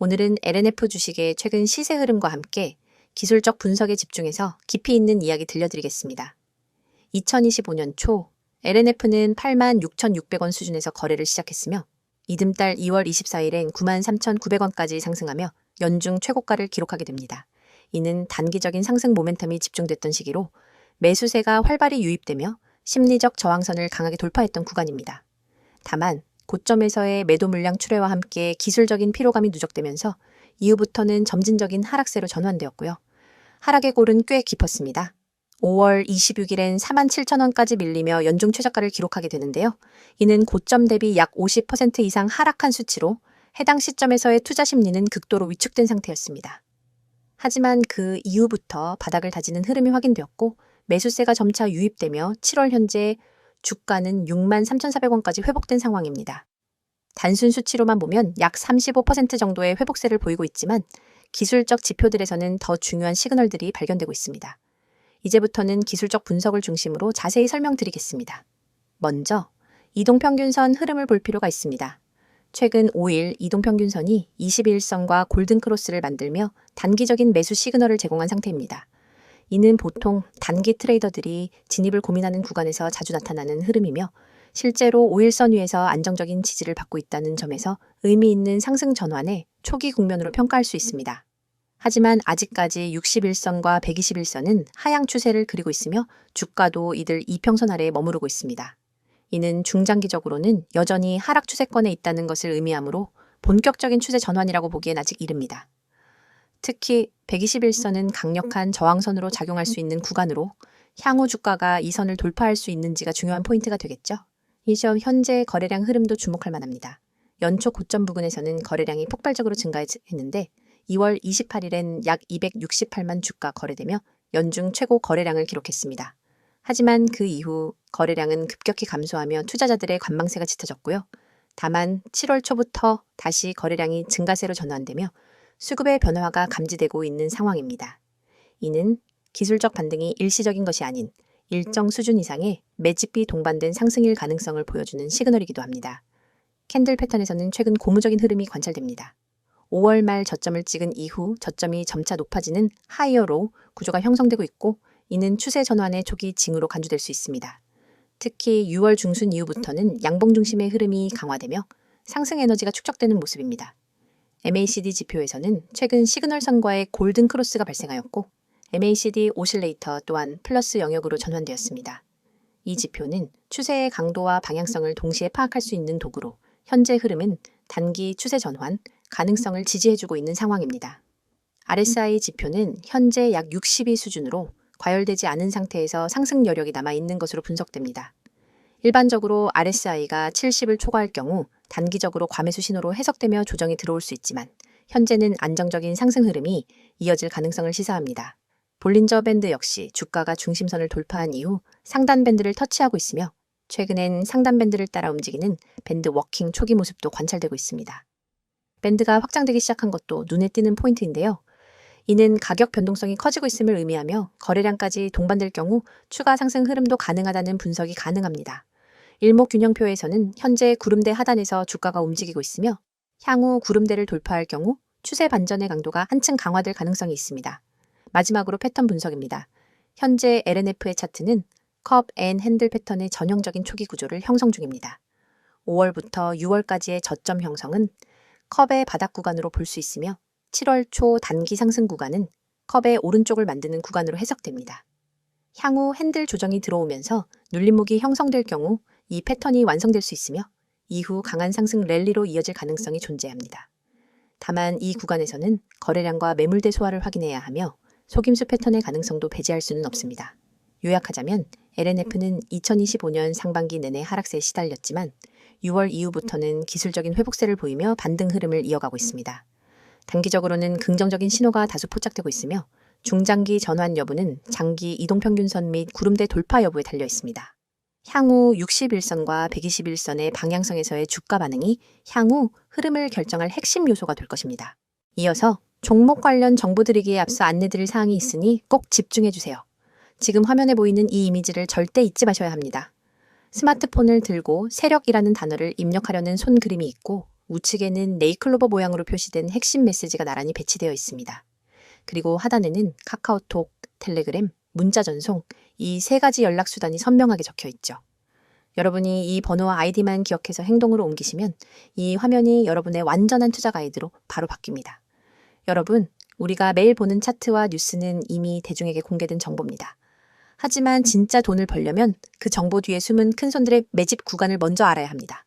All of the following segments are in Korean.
오늘은 LNF 주식의 최근 시세 흐름과 함께 기술적 분석에 집중해서 깊이 있는 이야기 들려드리겠습니다. 2025년 초 LNF는 86,600원 수준에서 거래를 시작했으며 이듬달 2월 24일엔 93,900원까지 상승하며 연중 최고가를 기록하게 됩니다. 이는 단기적인 상승 모멘텀이 집중됐던 시기로 매수세가 활발히 유입되며 심리적 저항선을 강하게 돌파했던 구간입니다. 다만 고점에서의 매도 물량 출회와 함께 기술적인 피로감이 누적되면서 이후부터는 점진적인 하락세로 전환되었고요. 하락의 골은 꽤 깊었습니다. 5월 26일엔 47,000원까지 밀리며 연중 최저가를 기록하게 되는데요. 이는 고점 대비 약 50% 이상 하락한 수치로 해당 시점에서의 투자 심리는 극도로 위축된 상태였습니다. 하지만 그 이후부터 바닥을 다지는 흐름이 확인되었고 매수세가 점차 유입되며 7월 현재 주가는 63,400원까지 회복된 상황입니다. 단순 수치로만 보면 약 35% 정도의 회복세를 보이고 있지만 기술적 지표들에서는 더 중요한 시그널들이 발견되고 있습니다. 이제부터는 기술적 분석을 중심으로 자세히 설명드리겠습니다. 먼저 이동평균선 흐름을 볼 필요가 있습니다. 최근 5일 이동평균선이 21선과 골든크로스를 만들며 단기적인 매수 시그널을 제공한 상태입니다. 이는 보통 단기 트레이더들이 진입을 고민하는 구간에서 자주 나타나는 흐름이며 실제로 5일선 위에서 안정적인 지지를 받고 있다는 점에서 의미 있는 상승 전환의 초기 국면으로 평가할 수 있습니다. 하지만 아직까지 61선과 121선은 하향 추세를 그리고 있으며 주가도 이들 이평선 아래에 머무르고 있습니다. 이는 중장기적으로는 여전히 하락 추세권에 있다는 것을 의미하므로 본격적인 추세 전환이라고 보기엔 아직 이릅니다. 특히 121선은 강력한 저항선으로 작용할 수 있는 구간으로 향후 주가가 이 선을 돌파할 수 있는지가 중요한 포인트가 되겠죠. 이 점 현재 거래량 흐름도 주목할 만합니다. 연초 고점 부근에서는 거래량이 폭발적으로 증가했는데 2월 28일엔 약 268만 주가 거래되며 연중 최고 거래량을 기록했습니다. 하지만 그 이후 거래량은 급격히 감소하며 투자자들의 관망세가 짙어졌고요. 다만 7월 초부터 다시 거래량이 증가세로 전환되며 수급의 변화가 감지되고 있는 상황입니다. 이는 기술적 반등이 일시적인 것이 아닌 일정 수준 이상의 매집비 동반된 상승일 가능성을 보여주는 시그널이기도 합니다. 캔들 패턴에서는 최근 고무적인 흐름이 관찰됩니다. 5월 말 저점을 찍은 이후 저점이 점차 높아지는 하이어로 구조가 형성되고 있고 이는 추세 전환의 초기 징후로 간주될 수 있습니다. 특히 6월 중순 이후부터는 양봉 중심의 흐름이 강화되며 상승 에너지가 축적되는 모습입니다. MACD 지표에서는 최근 시그널선과의 골든 크로스가 발생하였고 MACD 오실레이터 또한 플러스 영역으로 전환되었습니다. 이 지표는 추세의 강도와 방향성을 동시에 파악할 수 있는 도구로 현재 흐름은 단기 추세 전환 가능성을 지지해주고 있는 상황입니다. RSI 지표는 현재 약 62 수준으로 과열되지 않은 상태에서 상승 여력이 남아있는 것으로 분석됩니다. 일반적으로 RSI가 70을 초과할 경우 단기적으로 과매수 신호로 해석되며 조정이 들어올 수 있지만 현재는 안정적인 상승 흐름이 이어질 가능성을 시사합니다. 볼린저 밴드 역시 주가가 중심선을 돌파한 이후 상단 밴드를 터치하고 있으며 최근엔 상단 밴드를 따라 움직이는 밴드 워킹 초기 모습도 관찰되고 있습니다. 밴드가 확장되기 시작한 것도 눈에 띄는 포인트인데요. 이는 가격 변동성이 커지고 있음을 의미하며 거래량까지 동반될 경우 추가 상승 흐름도 가능하다는 분석이 가능합니다. 일목균형표에서는 현재 구름대 하단에서 주가가 움직이고 있으며 향후 구름대를 돌파할 경우 추세 반전의 강도가 한층 강화될 가능성이 있습니다. 마지막으로 패턴 분석입니다. 현재 LNF의 차트는 컵 앤 핸들 패턴의 전형적인 초기 구조를 형성 중입니다. 5월부터 6월까지의 저점 형성은 컵의 바닥 구간으로 볼 수 있으며 7월 초 단기 상승 구간은 컵의 오른쪽을 만드는 구간으로 해석됩니다. 향후 핸들 조정이 들어오면서 눌림목이 형성될 경우 이 패턴이 완성될 수 있으며 이후 강한 상승 랠리로 이어질 가능성이 존재합니다. 다만 이 구간에서는 거래량과 매물대 소화를 확인해야 하며 속임수 패턴의 가능성도 배제할 수는 없습니다. 요약하자면 LNF는 2025년 상반기 내내 하락세에 시달렸지만 6월 이후부터는 기술적인 회복세를 보이며 반등 흐름을 이어가고 있습니다. 단기적으로는 긍정적인 신호가 다소 포착되고 있으며 중장기 전환 여부는 장기 이동평균선 및 구름대 돌파 여부에 달려 있습니다. 향후 61선과 121선의 방향성에서의 주가 반응이 향후 흐름을 결정할 핵심 요소가 될 것입니다. 이어서 종목 관련 정보 드리기에 앞서 안내드릴 사항이 있으니 꼭 집중해주세요. 지금 화면에 보이는 이 이미지를 절대 잊지 마셔야 합니다. 스마트폰을 들고 세력이라는 단어를 입력하려는 손 그림이 있고 우측에는 네이클로버 모양으로 표시된 핵심 메시지가 나란히 배치되어 있습니다. 그리고 하단에는 카카오톡, 텔레그램, 문자 전송, 이 세 가지 연락 수단이 선명하게 적혀 있죠. 여러분이 이 번호와 아이디만 기억해서 행동으로 옮기시면 이 화면이 여러분의 완전한 투자 가이드로 바로 바뀝니다. 여러분, 우리가 매일 보는 차트와 뉴스는 이미 대중에게 공개된 정보입니다. 하지만 진짜 돈을 벌려면 그 정보 뒤에 숨은 큰 손들의 매집 구간을 먼저 알아야 합니다.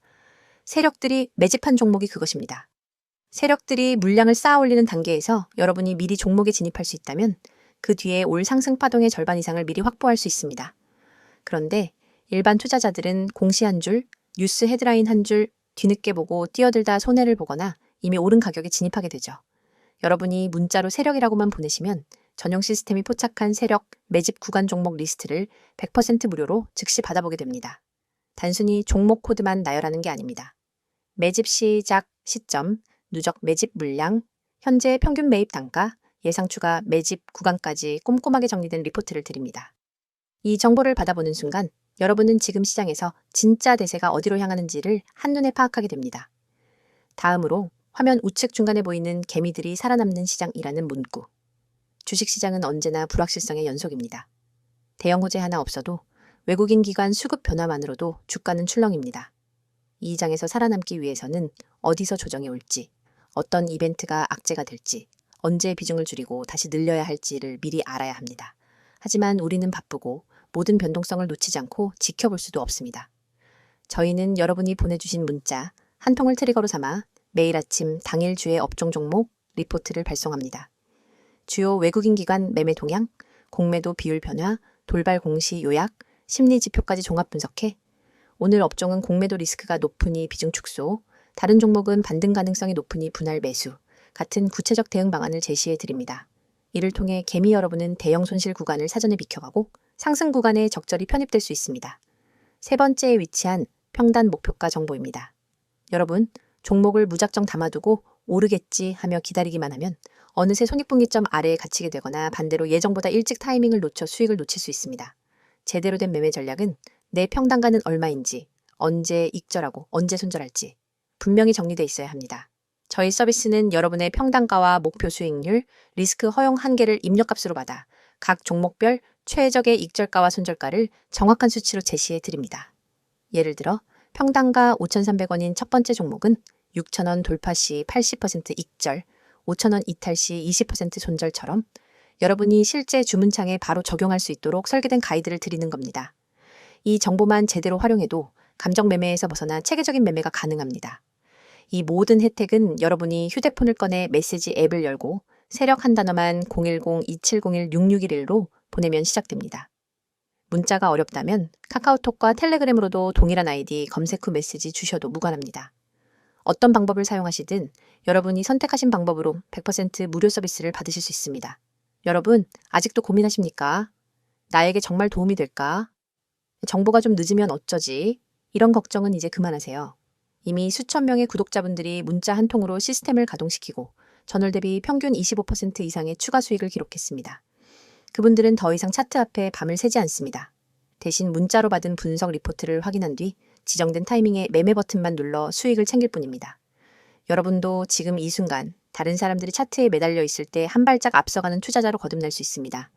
세력들이 매집한 종목이 그것입니다. 세력들이 물량을 쌓아 올리는 단계에서 여러분이 미리 종목에 진입할 수 있다면 그 뒤에 올 상승 파동의 절반 이상을 미리 확보할 수 있습니다. 그런데 일반 투자자들은 공시 한 줄, 뉴스 헤드라인 한 줄 뒤늦게 보고 뛰어들다 손해를 보거나 이미 오른 가격에 진입하게 되죠. 여러분이 문자로 세력이라고만 보내시면 전용 시스템이 포착한 세력 매집 구간 종목 리스트를 100% 무료로 즉시 받아보게 됩니다. 단순히 종목 코드만 나열하는 게 아닙니다. 매집 시작 시점, 누적 매집 물량, 현재 평균 매입 단가, 예상 추가 매집 구간까지 꼼꼼하게 정리된 리포트를 드립니다. 이 정보를 받아보는 순간 여러분은 지금 시장에서 진짜 대세가 어디로 향하는지를 한눈에 파악하게 됩니다. 다음으로 화면 우측 중간에 보이는 개미들이 살아남는 시장이라는 문구. 주식시장은 언제나 불확실성의 연속입니다. 대형 호재 하나 없어도 외국인 기관 수급 변화만으로도 주가는 출렁입니다. 이 장에서 살아남기 위해서는 어디서 조정이 올지, 어떤 이벤트가 악재가 될지, 언제 비중을 줄이고 다시 늘려야 할지를 미리 알아야 합니다. 하지만 우리는 바쁘고 모든 변동성을 놓치지 않고 지켜볼 수도 없습니다. 저희는 여러분이 보내주신 문자 한 통을 트리거로 삼아 매일 아침 당일 주의 업종 종목 리포트를 발송합니다. 주요 외국인 기관 매매 동향, 공매도 비율 변화, 돌발 공시 요약, 심리 지표까지 종합 분석해 오늘 업종은 공매도 리스크가 높으니 비중 축소, 다른 종목은 반등 가능성이 높으니 분할 매수 같은 구체적 대응 방안을 제시해 드립니다. 이를 통해 개미 여러분은 대형 손실 구간을 사전에 비켜가고 상승 구간에 적절히 편입될 수 있습니다. 세 번째에 위치한 평단 목표가 정보입니다. 여러분, 종목을 무작정 담아두고 오르겠지 하며 기다리기만 하면 어느새 손익분기점 아래에 갇히게 되거나 반대로 예정보다 일찍 타이밍을 놓쳐 수익을 놓칠 수 있습니다. 제대로 된 매매 전략은 내 평단가는 얼마인지, 언제 익절하고 언제 손절할지 분명히 정리되어 있어야 합니다. 저희 서비스는 여러분의 평단가와 목표 수익률, 리스크 허용 한계를 입력값으로 받아 각 종목별 최적의 익절가와 손절가를 정확한 수치로 제시해 드립니다. 예를 들어 평단가 5,300원인 첫 번째 종목은 6,000원 돌파 시 80% 익절, 5,000원 이탈 시 20% 손절처럼 여러분이 실제 주문창에 바로 적용할 수 있도록 설계된 가이드를 드리는 겁니다. 이 정보만 제대로 활용해도 감정 매매에서 벗어나 체계적인 매매가 가능합니다. 이 모든 혜택은 여러분이 휴대폰을 꺼내 메시지 앱을 열고 세력 한 단어만 010-2701-6611로 보내면 시작됩니다. 문자가 어렵다면 카카오톡과 텔레그램으로도 동일한 아이디 검색 후 메시지 주셔도 무관합니다. 어떤 방법을 사용하시든 여러분이 선택하신 방법으로 100% 무료 서비스를 받으실 수 있습니다. 여러분, 아직도 고민하십니까? 나에게 정말 도움이 될까? 정보가 좀 늦으면 어쩌지? 이런 걱정은 이제 그만하세요. 이미 수천 명의 구독자분들이 문자 한 통으로 시스템을 가동시키고 전월 대비 평균 25% 이상의 추가 수익을 기록했습니다. 그분들은 더 이상 차트 앞에 밤을 새지 않습니다. 대신 문자로 받은 분석 리포트를 확인한 뒤 지정된 타이밍에 매매 버튼만 눌러 수익을 챙길 뿐입니다. 여러분도 지금 이 순간 다른 사람들이 차트에 매달려 있을 때 한 발짝 앞서가는 투자자로 거듭날 수 있습니다.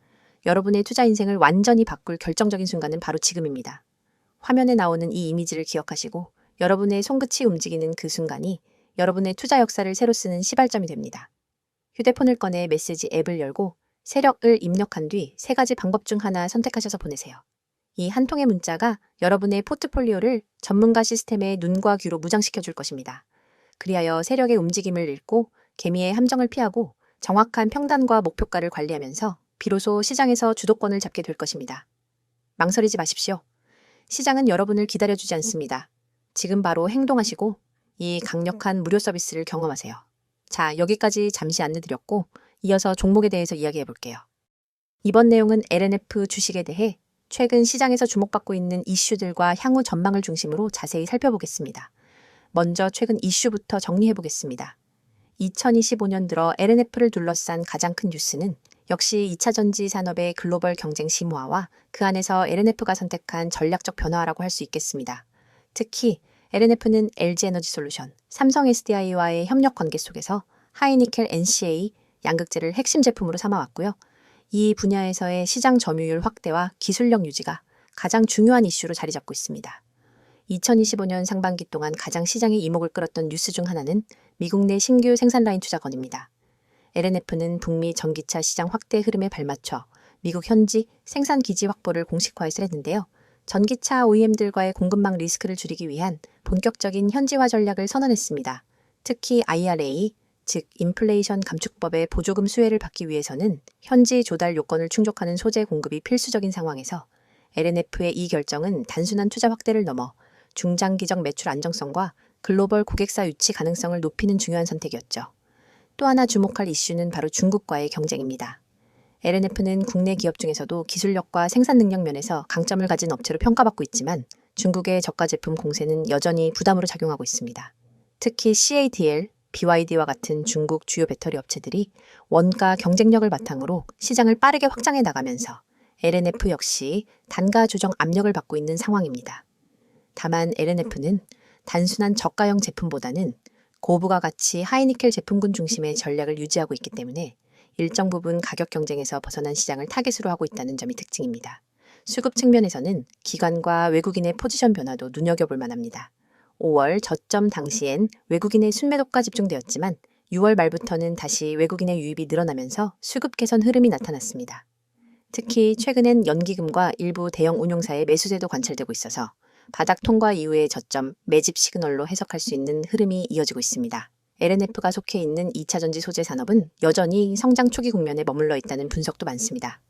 여러분의 투자 인생을 완전히 바꿀 결정적인 순간은 바로 지금입니다. 화면에 나오는 이 이미지를 기억하시고 여러분의 손끝이 움직이는 그 순간이 여러분의 투자 역사를 새로 쓰는 시발점이 됩니다. 휴대폰을 꺼내 메시지 앱을 열고 세력을 입력한 뒤 세 가지 방법 중 하나 선택하셔서 보내세요. 이 한 통의 문자가 여러분의 포트폴리오를 전문가 시스템의 눈과 귀로 무장시켜 줄 것입니다. 그리하여 세력의 움직임을 읽고 개미의 함정을 피하고 정확한 평단과 목표가를 관리하면서 비로소 시장에서 주도권을 잡게 될 것입니다. 망설이지 마십시오. 시장은 여러분을 기다려주지 않습니다. 지금 바로 행동하시고 이 강력한 무료 서비스를 경험하세요. 자, 여기까지 잠시 안내드렸고 이어서 종목에 대해서 이야기해 볼게요. 이번 내용은 LNF 주식에 대해 최근 시장에서 주목받고 있는 이슈들과 향후 전망을 중심으로 자세히 살펴보겠습니다. 먼저 최근 이슈부터 정리해 보겠습니다. 2025년 들어 LNF를 둘러싼 가장 큰 뉴스는 역시 2차 전지 산업의 글로벌 경쟁 심화와 그 안에서 LNF가 선택한 전략적 변화라고 할 수 있겠습니다. 특히 LNF는 LG에너지솔루션, 삼성 SDI와의 협력 관계 속에서 하이니켈 NCA 양극재를 핵심 제품으로 삼아왔고요. 이 분야에서의 시장 점유율 확대와 기술력 유지가 가장 중요한 이슈로 자리 잡고 있습니다. 2025년 상반기 동안 가장 시장의 이목을 끌었던 뉴스 중 하나는 미국 내 신규 생산 라인 투자 건입니다. LNF는 북미 전기차 시장 확대 흐름에 발맞춰 미국 현지 생산 기지 확보를 공식화해서 했는데요. 전기차 OEM들과의 공급망 리스크를 줄이기 위한 본격적인 현지화 전략을 선언했습니다. 특히 IRA, 즉 인플레이션 감축법의 보조금 수혜를 받기 위해서는 현지 조달 요건을 충족하는 소재 공급이 필수적인 상황에서 LNF의 이 결정은 단순한 투자 확대를 넘어 중장기적 매출 안정성과 글로벌 고객사 유치 가능성을 높이는 중요한 선택이었죠. 또 하나 주목할 이슈는 바로 중국과의 경쟁입니다. LNF는 국내 기업 중에서도 기술력과 생산 능력 면에서 강점을 가진 업체로 평가받고 있지만 중국의 저가 제품 공세는 여전히 부담으로 작용하고 있습니다. 특히 CATL, BYD와 같은 중국 주요 배터리 업체들이 원가 경쟁력을 바탕으로 시장을 빠르게 확장해 나가면서 LNF 역시 단가 조정 압력을 받고 있는 상황입니다. 다만 LNF는 단순한 저가형 제품보다는 고부가 가치 하이니켈 제품군 중심의 전략을 유지하고 있기 때문에 일정 부분 가격 경쟁에서 벗어난 시장을 타깃으로 하고 있다는 점이 특징입니다. 수급 측면에서는 기관과 외국인의 포지션 변화도 눈여겨볼 만합니다. 5월 저점 당시엔 외국인의 순매도가 집중되었지만 6월 말부터는 다시 외국인의 유입이 늘어나면서 수급 개선 흐름이 나타났습니다. 특히 최근엔 연기금과 일부 대형 운용사의 매수세도 관찰되고 있어서 바닥 통과 이후의 저점 매집 시그널로 해석할 수 있는 흐름이 이어지고 있습니다. LNF가 속해 있는 2차전지 소재 산업은 여전히 성장 초기 국면에 머물러 있다는 분석도 많습니다.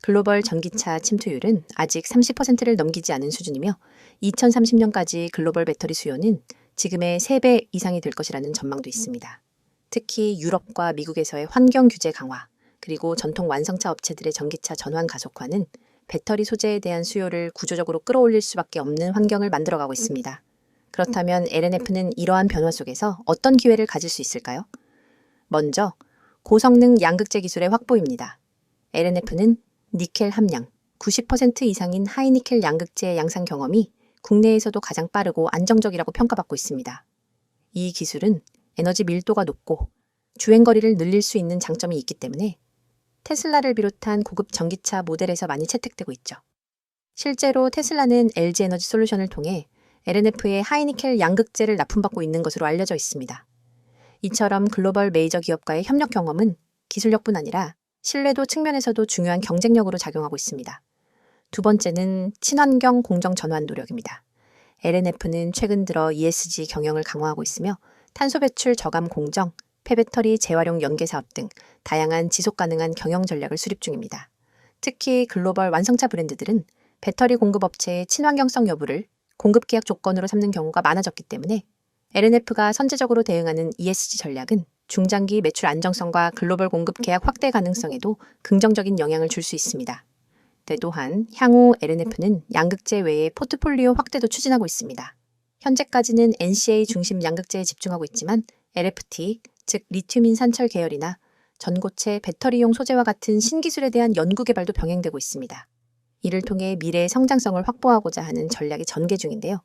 글로벌 전기차 침투율은 아직 30%를 넘기지 않은 수준이며 2030년까지 글로벌 배터리 수요는 지금의 3배 이상이 될 것이라는 전망도 있습니다. 특히 유럽과 미국에서의 환경 규제 강화, 그리고 전통 완성차 업체들의 전기차 전환 가속화는 배터리 소재에 대한 수요를 구조적으로 끌어올릴 수밖에 없는 환경을 만들어가고 있습니다. 그렇다면 LNF는 이러한 변화 속에서 어떤 기회를 가질 수 있을까요? 먼저 고성능 양극재 기술의 확보입니다. LNF는 니켈 함량 90% 이상인 하이니켈 양극재 양산 경험이 국내에서도 가장 빠르고 안정적이라고 평가받고 있습니다. 이 기술은 에너지 밀도가 높고 주행거리를 늘릴 수 있는 장점이 있기 때문에 테슬라를 비롯한 고급 전기차 모델에서 많이 채택되고 있죠. 실제로 테슬라는 LG에너지솔루션을 통해 LNF의 하이니켈 양극재를 납품받고 있는 것으로 알려져 있습니다. 이처럼 글로벌 메이저 기업과의 협력 경험은 기술력뿐 아니라 신뢰도 측면에서도 중요한 경쟁력으로 작용하고 있습니다. 두 번째는 친환경 공정 전환 노력입니다. LNF는 최근 들어 ESG 경영을 강화하고 있으며 탄소 배출 저감 공정, 폐배터리 재활용 연계 사업 등 다양한 지속 가능한 경영 전략을 수립 중입니다. 특히 글로벌 완성차 브랜드들은 배터리 공급 업체의 친환경성 여부를 공급 계약 조건으로 삼는 경우가 많아졌기 때문에 LNF가 선제적으로 대응하는 ESG 전략은 중장기 매출 안정성과 글로벌 공급 계약 확대 가능성에도 긍정적인 영향을 줄 수 있습니다. 또한 향후 LNF는 양극재 외에 포트폴리오 확대도 추진하고 있습니다. 현재까지는 NCA 중심 양극재에 집중하고 있지만 LFT, 즉 리튬인 산철 계열이나 전고체 배터리용 소재와 같은 신기술에 대한 연구 개발도 병행되고 있습니다. 이를 통해 미래의 성장성을 확보하고자 하는 전략이 전개 중인데요.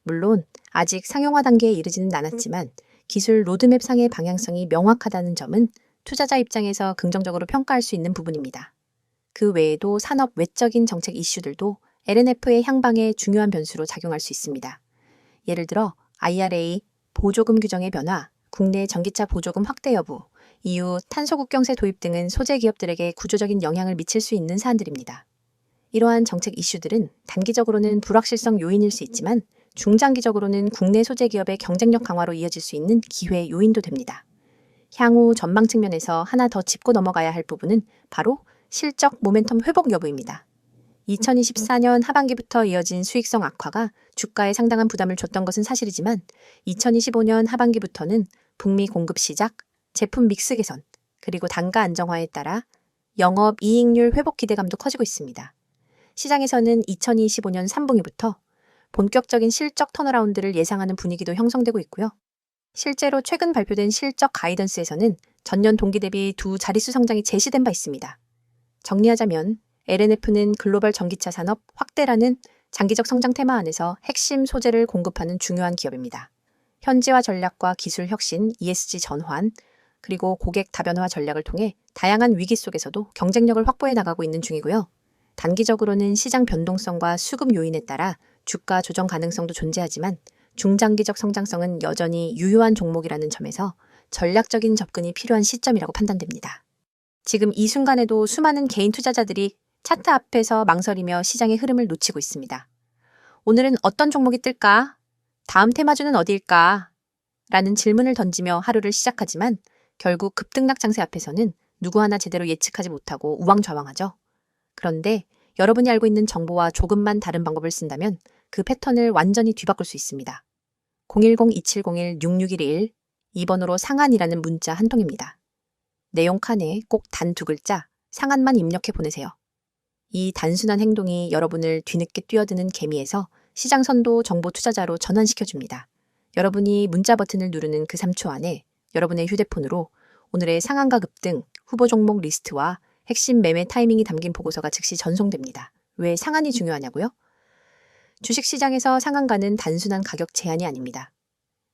물론 아직 상용화 단계에 이르지는 않았지만 기술 로드맵상의 방향성이 명확하다는 점은 투자자 입장에서 긍정적으로 평가할 수 있는 부분입니다. 그 외에도 산업 외적인 정책 이슈들도 LNF의 향방에 중요한 변수로 작용할 수 있습니다. 예를 들어 IRA, 보조금 규정의 변화, 국내 전기차 보조금 확대 여부, 이후 탄소 국경세 도입 등은 소재 기업들에게 구조적인 영향을 미칠 수 있는 사안들입니다. 이러한 정책 이슈들은 단기적으로는 불확실성 요인일 수 있지만 중장기적으로는 국내 소재 기업의 경쟁력 강화로 이어질 수 있는 기회 요인도 됩니다. 향후 전망 측면에서 하나 더 짚고 넘어가야 할 부분은 바로 실적 모멘텀 회복 여부입니다. 2024년 하반기부터 이어진 수익성 악화가 주가에 상당한 부담을 줬던 것은 사실이지만 2025년 하반기부터는 북미 공급 시작, 제품 믹스 개선, 그리고 단가 안정화에 따라 영업 이익률 회복 기대감도 커지고 있습니다. 시장에서는 2025년 3분기부터 본격적인 실적 턴어라운드를 예상하는 분위기도 형성되고 있고요. 실제로 최근 발표된 실적 가이던스에서는 전년 동기 대비 두 자릿수 성장이 제시된 바 있습니다. 정리하자면 LNF는 글로벌 전기차 산업 확대라는 장기적 성장 테마 안에서 핵심 소재를 공급하는 중요한 기업입니다. 현지화 전략과 기술 혁신, ESG 전환, 그리고 고객 다변화 전략을 통해 다양한 위기 속에서도 경쟁력을 확보해 나가고 있는 중이고요. 단기적으로는 시장 변동성과 수급 요인에 따라 주가 조정 가능성도 존재하지만 중장기적 성장성은 여전히 유효한 종목이라는 점에서 전략적인 접근이 필요한 시점이라고 판단됩니다. 지금 이 순간에도 수많은 개인 투자자들이 차트 앞에서 망설이며 시장의 흐름을 놓치고 있습니다. 오늘은 어떤 종목이 뜰까? 다음 테마주는 어디일까? 라는 질문을 던지며 하루를 시작하지만 결국 급등락 장세 앞에서는 누구 하나 제대로 예측하지 못하고 우왕좌왕하죠. 그런데 여러분이 알고 있는 정보와 조금만 다른 방법을 쓴다면 그 패턴을 완전히 뒤바꿀 수 있습니다. 010-2701-6611 2번으로 상한이라는 문자 한 통입니다. 내용 칸에 꼭 단 2글자 상한만 입력해 보내세요. 이 단순한 행동이 여러분을 뒤늦게 뛰어드는 개미에서 시장 선도 정보 투자자로 전환시켜줍니다. 여러분이 문자 버튼을 누르는 그 3초 안에 여러분의 휴대폰으로 오늘의 상한가 급등, 후보 종목 리스트와 핵심 매매 타이밍이 담긴 보고서가 즉시 전송됩니다. 왜 상한이 중요하냐고요? 주식시장에서 상한가는 단순한 가격 제한이 아닙니다.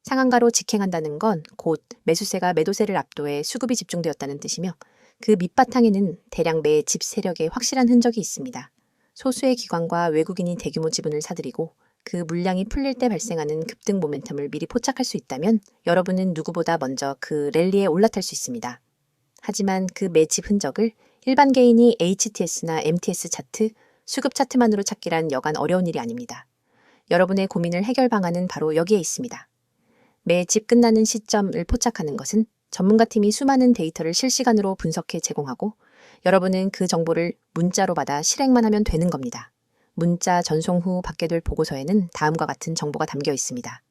상한가로 직행한다는 건 곧 매수세가 매도세를 압도해 수급이 집중되었다는 뜻이며 그 밑바탕에는 대량 매집 세력의 확실한 흔적이 있습니다. 소수의 기관과 외국인이 대규모 지분을 사들이고 그 물량이 풀릴 때 발생하는 급등 모멘텀을 미리 포착할 수 있다면 여러분은 누구보다 먼저 그 랠리에 올라탈 수 있습니다. 하지만 그 매집 흔적을 일반 개인이 HTS나 MTS 차트, 수급 차트만으로 찾기란 여간 어려운 일이 아닙니다. 여러분의 고민을 해결 방안은 바로 여기에 있습니다. 매집 끝나는 시점을 포착하는 것은 전문가팀이 수많은 데이터를 실시간으로 분석해 제공하고 여러분은 그 정보를 문자로 받아 실행만 하면 되는 겁니다. 문자 전송 후 받게 될 보고서에는 다음과 같은 정보가 담겨 있습니다.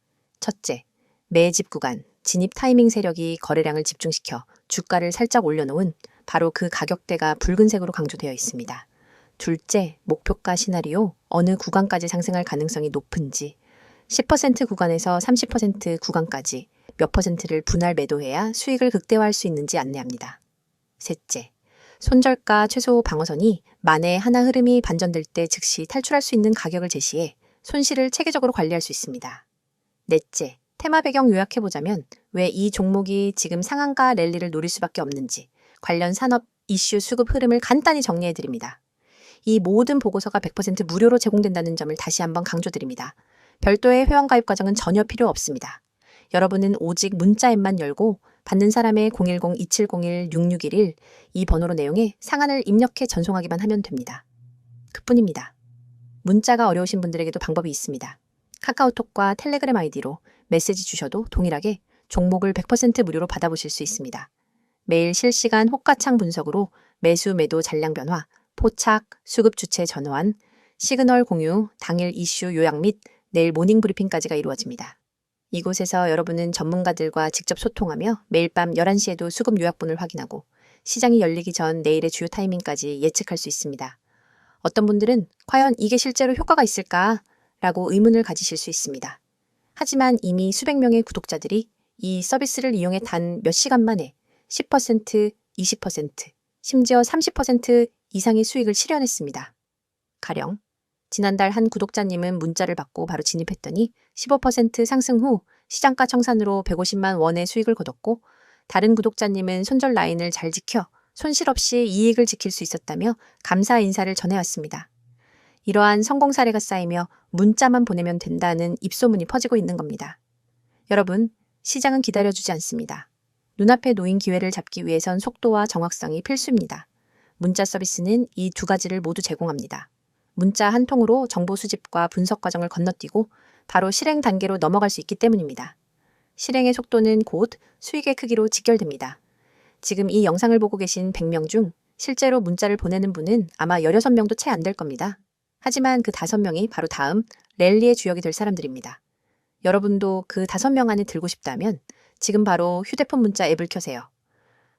첫째, 매집 구간, 진입 타이밍 세력이 거래량을 집중시켜 주가를 살짝 올려놓은 바로 그 가격대가 붉은색으로 강조되어 있습니다. 둘째, 목표가 시나리오, 어느 구간까지 상승할 가능성이 높은지, 10% 구간에서 30% 구간까지 몇 퍼센트를 분할 매도해야 수익을 극대화할 수 있는지 안내합니다. 셋째, 손절가 최소 방어선이 만에 하나 흐름이 반전될 때 즉시 탈출할 수 있는 가격을 제시해 손실을 체계적으로 관리할 수 있습니다. 넷째, 테마 배경 요약해보자면 왜 이 종목이 지금 상한가 랠리를 노릴 수밖에 없는지 관련 산업 이슈 수급 흐름을 간단히 정리해드립니다. 이 모든 보고서가 100% 무료로 제공된다는 점을 다시 한번 강조드립니다. 별도의 회원가입 과정은 전혀 필요 없습니다. 여러분은 오직 문자 앱만 열고 받는 사람의 010-2701-6611 이 번호로 내용에 상한을 입력해 전송하기만 하면 됩니다. 그뿐입니다. 문자가 어려우신 분들에게도 방법이 있습니다. 카카오톡과 텔레그램 아이디로 메시지 주셔도 동일하게 종목을 100% 무료로 받아보실 수 있습니다. 매일 실시간 호가창 분석으로 매수 매도 잔량 변화, 포착, 수급 주체 전환, 시그널 공유, 당일 이슈 요약 및 내일 모닝 브리핑까지가 이루어집니다. 이곳에서 여러분은 전문가들과 직접 소통하며 매일 밤 11시에도 수급 요약본을 확인하고 시장이 열리기 전 내일의 주요 타이밍까지 예측할 수 있습니다. 어떤 분들은 과연 이게 실제로 효과가 있을까? 라고 의문을 가지실 수 있습니다. 하지만 이미 수백 명의 구독자들이 이 서비스를 이용해 단 몇 시간 만에 10%, 20%, 심지어 30% 이상의 수익을 실현했습니다. 가령 지난달 한 구독자님은 문자를 받고 바로 진입했더니 15% 상승 후 시장가 청산으로 150만 원의 수익을 거뒀고 다른 구독자님은 손절 라인을 잘 지켜 손실 없이 이익을 지킬 수 있었다며 감사 인사를 전해왔습니다. 이러한 성공 사례가 쌓이며 문자만 보내면 된다는 입소문이 퍼지고 있는 겁니다. 여러분, 시장은 기다려주지 않습니다. 눈앞에 놓인 기회를 잡기 위해선 속도와 정확성이 필수입니다. 문자 서비스는 이 두 가지를 모두 제공합니다. 문자 한 통으로 정보 수집과 분석 과정을 건너뛰고 바로 실행 단계로 넘어갈 수 있기 때문입니다. 실행의 속도는 곧 수익의 크기로 직결됩니다. 지금 이 영상을 보고 계신 100명 중 실제로 문자를 보내는 분은 아마 16명도 채 안 될 겁니다. 하지만 그 5명이 바로 다음 랠리의 주역이 될 사람들입니다. 여러분도 그 5명 안에 들고 싶다면 지금 바로 휴대폰 문자 앱을 켜세요.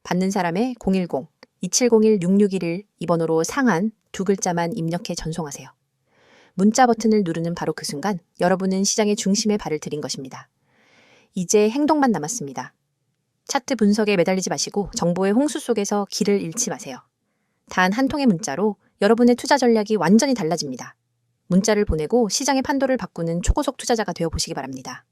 받는 사람의 010-2701-6611 이 번호로 상한 2글자만 입력해 전송하세요. 문자 버튼을 누르는 바로 그 순간 여러분은 시장의 중심에 발을 들인 것입니다. 이제 행동만 남았습니다. 차트 분석에 매달리지 마시고 정보의 홍수 속에서 길을 잃지 마세요. 단 한 통의 문자로 여러분의 투자 전략이 완전히 달라집니다. 문자를 보내고 시장의 판도를 바꾸는 초고속 투자자가 되어 보시기 바랍니다.